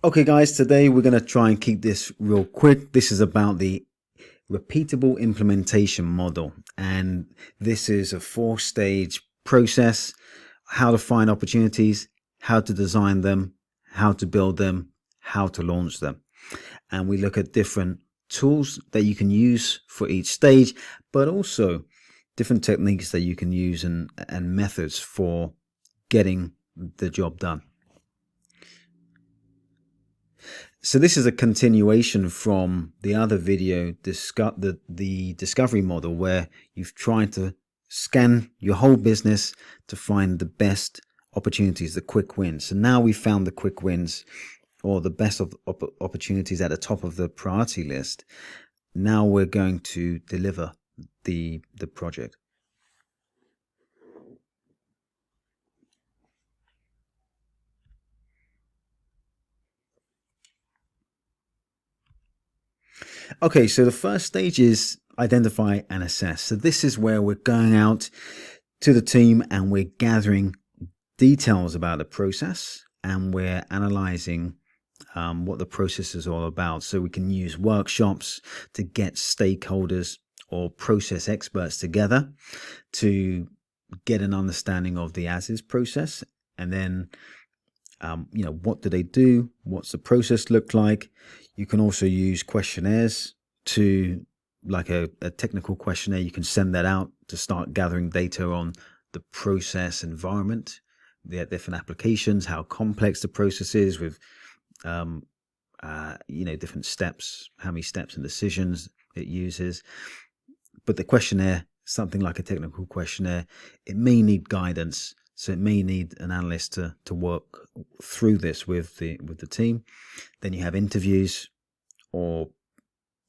Okay guys, today we're going to try and keep this real quick. This is about the repeatable implementation model, and this is a 4-stage process: how to find opportunities, how to design them, how to build them, how to launch them. And we look at different tools that you can use for each stage, but also different techniques that you can use and methods for getting the job done. So this is a continuation from the other video, the discovery model, where you've tried to scan your whole business to find the best opportunities, the quick wins. So now we've found the quick wins, or the best of opportunities at the top of the priority list. Now we're going to deliver the project. Okay, so the first stage is identify and assess. So this is where we're going out to the team and we're gathering details about the process, and we're analyzing what the process is all about. So we can use workshops to get stakeholders or process experts together to get an understanding of the as-is process, and then what do they do? What's the process look like? You can also use questionnaires to, like a technical questionnaire, you can send that out to start gathering data on the process environment, the different applications, how complex the process is with, different steps, how many steps and decisions it uses. But the questionnaire, something like a technical questionnaire, it may need guidance. So it may need an analyst to work through this with the team. Then you have interviews, or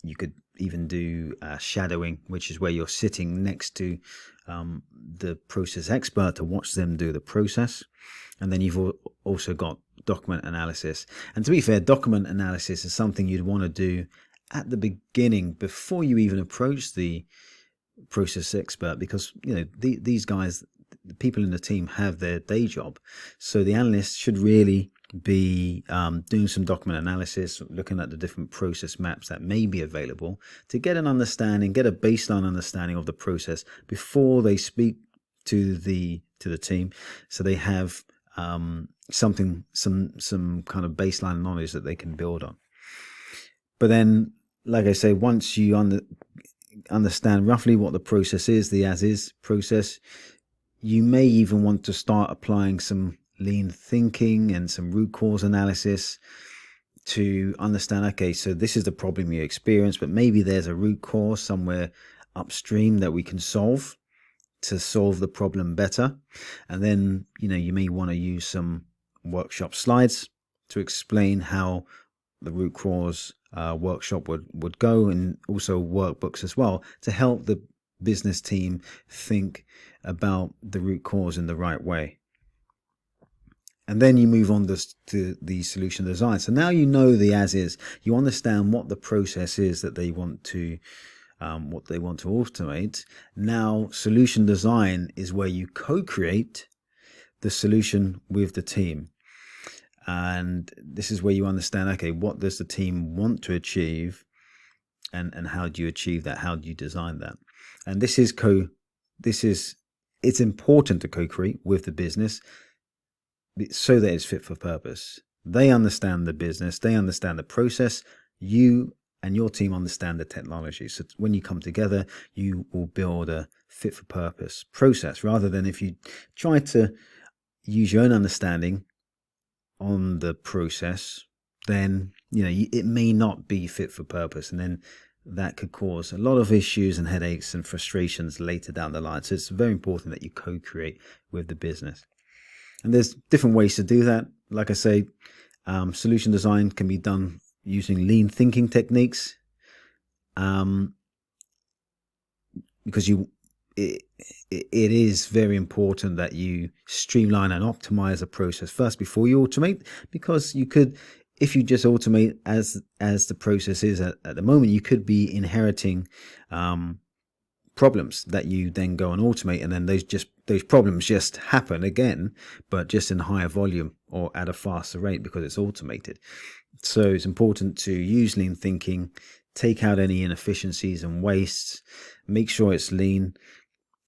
you could even do shadowing, which is where you're sitting next to the process expert to watch them do the process. And then you've also got document analysis. And to be fair, document analysis is something you'd want to do at the beginning before you even approach the process expert, because these guys, the people in the team, have their day job. So the analyst should really be doing some document analysis, looking at the different process maps that may be available to get an understanding, get a baseline understanding of the process before they speak to the team. So they have some kind of baseline knowledge that they can build on. But then, like I say, once you understand roughly what the process is, the as-is process, you may even want to start applying some lean thinking and some root cause analysis to understand, okay, so this is the problem you experience, but maybe there's a root cause somewhere upstream that we can solve to solve the problem better. And then, you may want to use some workshop slides to explain how the root cause workshop would go, and also workbooks as well to help the business team think about the root cause in the right way. And then you move on to the solution design. So now you know the as-is, you understand what the process is that they want to automate. Now solution design is where you co-create the solution with the team. And this is where you understand, okay, what does the team want to achieve, and how do you achieve that? How do you design that? And it's important to co-create with the business so that it's fit for purpose. They understand the business, they understand the process, you and your team understand the technology. So when you come together, you will build a fit for purpose process, rather than if you try to use your own understanding on the process, then it may not be fit for purpose, and then that could cause a lot of issues and headaches and frustrations later down the line. So it's very important that you co-create with the business. And there's different ways to do that. Like I say, solution design can be done using lean thinking techniques, because it is very important that you streamline and optimize a process first before you automate, because you could, if you just automate as the process is at the moment, you could be inheriting problems that you then go and automate, and then those just those problems just happen again, but just in higher volume or at a faster rate because it's automated. So it's important to use lean thinking, take out any inefficiencies and wastes, make sure it's lean.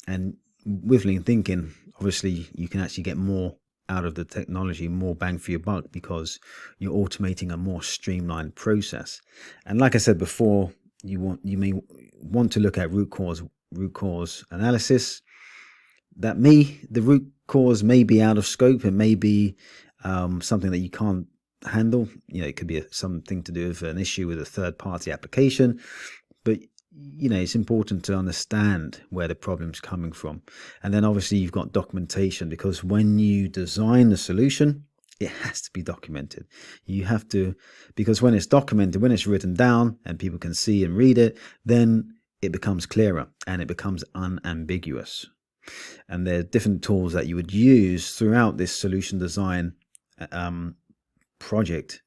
And with lean thinking, obviously you can actually get more out of the technology, more bang for your buck, because you're automating a more streamlined process. And like I said before, you may want to look at root cause analysis. The root cause may be out of scope. It may be something that you can't handle. It could be something to do with an issue with a third-party application, but it's important to understand where the problem's coming from. And then obviously you've got documentation, because when you design the solution, it has to be documented. You have to, because when it's documented, when it's written down and people can see and read it, then it becomes clearer and it becomes unambiguous. And there are different tools that you would use throughout this solution design project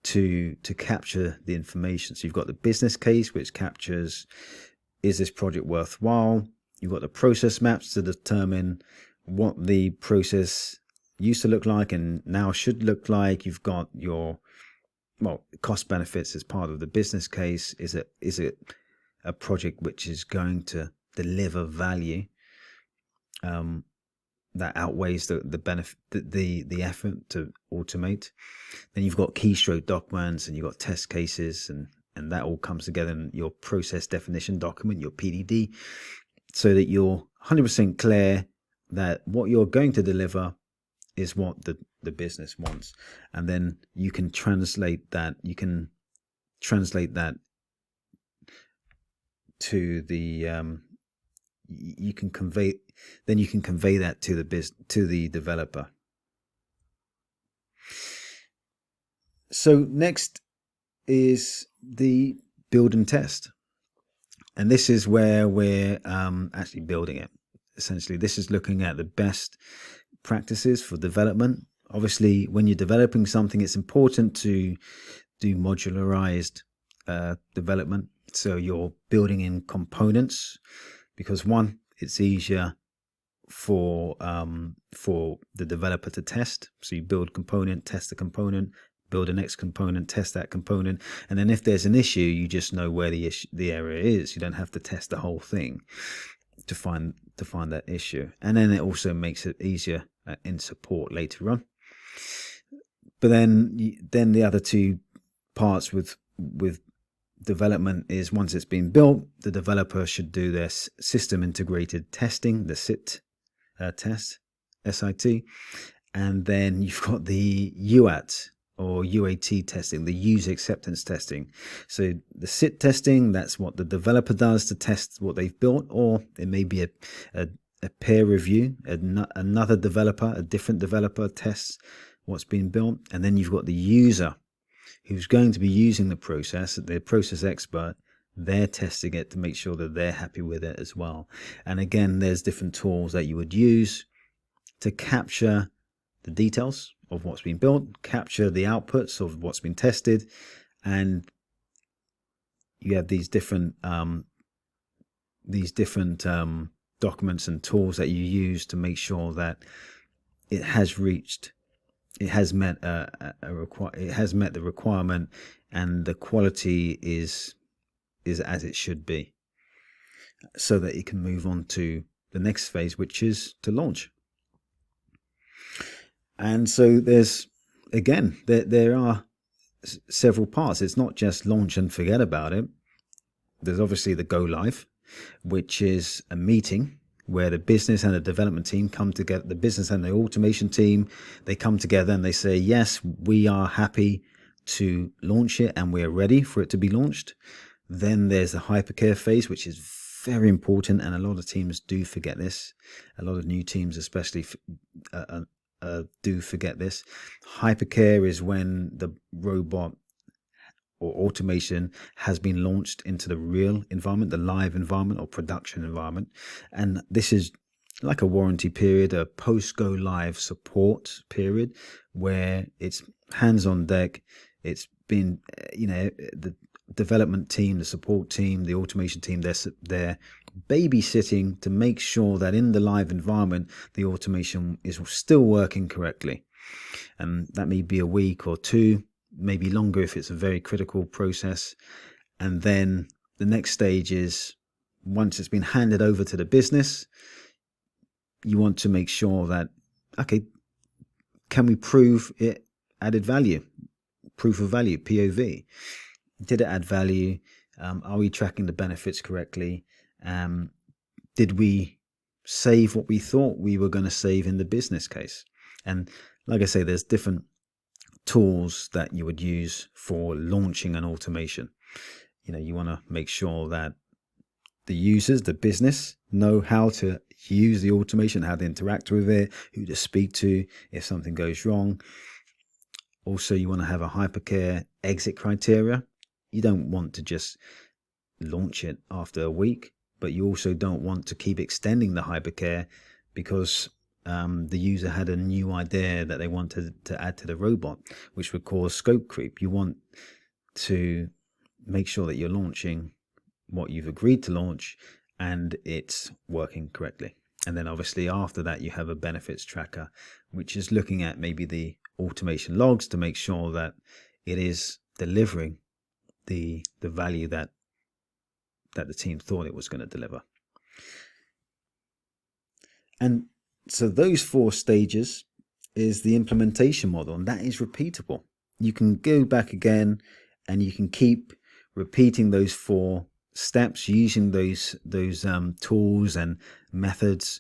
to capture the information. So you've got the business case, which captures, is this project worthwhile? You've got the process maps to determine what the process used to look like and now should look like. You've got your cost benefits as part of the business case. Is it a project which is going to deliver value that outweighs the benefit, the effort to automate? Then you've got keystroke documents and you've got test cases, and that all comes together in your process definition document, your PDD, so that you're 100% clear that what you're going to deliver is what the business wants. And then you can translate that to the you can convey that to the developer. So next is the build and test, and this is where we're actually building it. Essentially, this is looking at the best practices for development. Obviously, when you're developing something, it's important to do modularized development. So you're building in components, because one, it's easier for the developer to test. So you build component, test the component, build the next component, test that component, and then if there's an issue, you just know where the error is. You don't have to test the whole thing to find that issue. And then it also makes it easier in support later on. But then the other two parts with development is, once it's been built, the developer should do their system integrated testing, the SIT test, SIT, and then you've got the UAT or UAT testing, the user acceptance testing. So the SIT testing, that's what the developer does to test what they've built, or it may be a peer review, another developer, a different developer tests what's been built. And then you've got the user who's going to be using the process, the process expert. They're testing it to make sure that they're happy with it as well. And again, there's different tools that you would use to capture the details of what's been built, capture the outputs of what's been tested, and you have these different documents and tools that you use to make sure that it has met the requirement, and the quality is as it should be, so that it can move on to the next phase, which is to launch. And so there are several parts. It's not just launch and forget about it. There's obviously the go live, which is a meeting where the business and the development team come together. The business and the automation team, they come together and they say, yes, we are happy to launch it and we're ready for it to be launched. Then there's the hypercare phase, which is very important, and a lot of teams do forget this. A lot of new teams especially do forget this. Hypercare is when the robot or automation has been launched into the real environment, the live environment or production environment. And this is like a warranty period, a post-go live support period, where it's hands on deck. It's been, the development team, the support team, the automation team, they're babysitting to make sure that in the live environment, the automation is still working correctly. And that may be a week or two, maybe longer if it's a very critical process. And then the next stage is, once it's been handed over to the business, you want to make sure that, okay, can we prove it added value? Proof of value, POV. Did it add value? Are we tracking the benefits correctly? Did we save what we thought we were going to save in the business case? And like I say, there's different tools that you would use for launching an automation. You want to make sure that the users, the business, know how to use the automation, how to interact with it, who to speak to if something goes wrong. Also, you want to have a hypercare exit criteria. You don't want to just launch it after a week, but you also don't want to keep extending the hypercare because the user had a new idea that they wanted to add to the robot, which would cause scope creep. You want to make sure that you're launching what you've agreed to launch and it's working correctly. And then obviously after that, you have a benefits tracker, which is looking at maybe the automation logs to make sure that it is delivering the value that the team thought it was going to deliver. And so those 4 stages is the implementation model, and that is repeatable. You can go back again and you can keep repeating those 4 steps using those tools and methods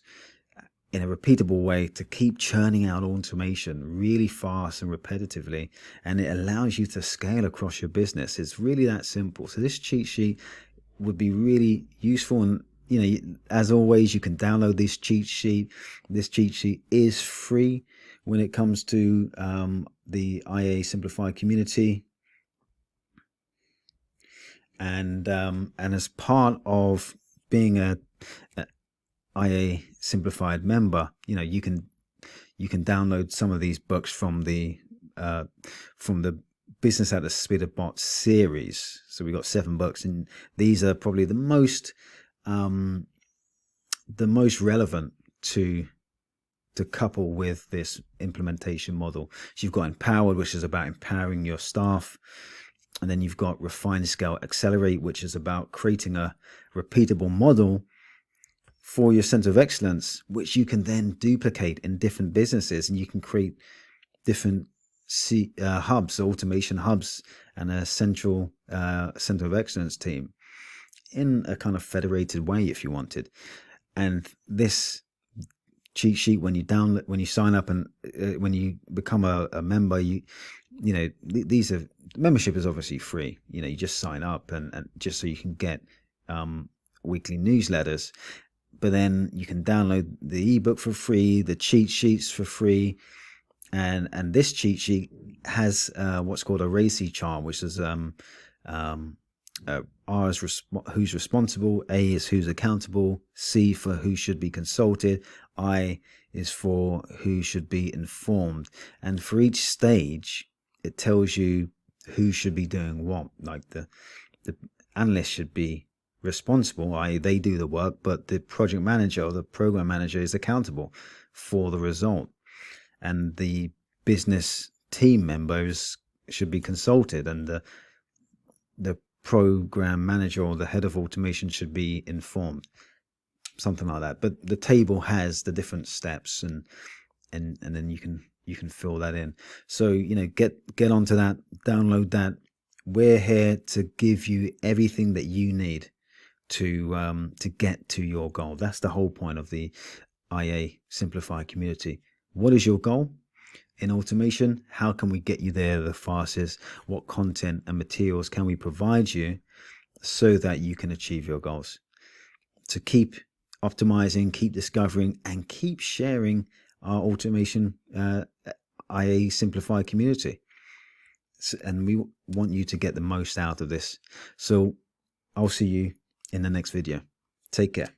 in a repeatable way to keep churning out automation really fast and repetitively, and it allows you to scale across your business. It's really that simple. So this cheat sheet would be really useful, and as always, you can download this cheat sheet. This cheat sheet is free when it comes to the IA Simplified community. And as part of being a IA Simplified member, you can download some of these books from the Business at the Speed of Bots series. So we got 7 books, and these are probably the most relevant to couple with this implementation model. So you've got Empowered, which is about empowering your staff. And then you've got Refine, Scale, Accelerate, which is about creating a repeatable model for your center of excellence, which you can then duplicate in different businesses, and you can create different hubs, automation hubs, and a central center of excellence team in a kind of federated way if you wanted. And this cheat sheet, when you sign up and when you become a member, these are, membership is obviously free. You just sign up and just so you can get weekly newsletters, but then you can download the ebook for free, the cheat sheets for free, and this cheat sheet has what's called a RACI chart, which is R is who's responsible, A is who's accountable, C for who should be consulted, I is for who should be informed. And for each stage, it tells you who should be doing what. Like the analyst should be responsible, i.e. they do the work, but the project manager or the program manager is accountable for the result. And the business team members should be consulted, and the program manager or the head of automation should be informed, something like that. But the table has the different steps, and then you can fill that in. So get onto that, download that. We're here to give you everything that you need to get to your goal. That's the whole point of the IA Simplified community. What is your goal in automation? How can we get you there the fastest? What content and materials can we provide you so that you can achieve your goals? To keep optimizing, keep discovering, and keep sharing our automation IA Simplified community. And we want you to get the most out of this. So I'll see you in the next video. Take care.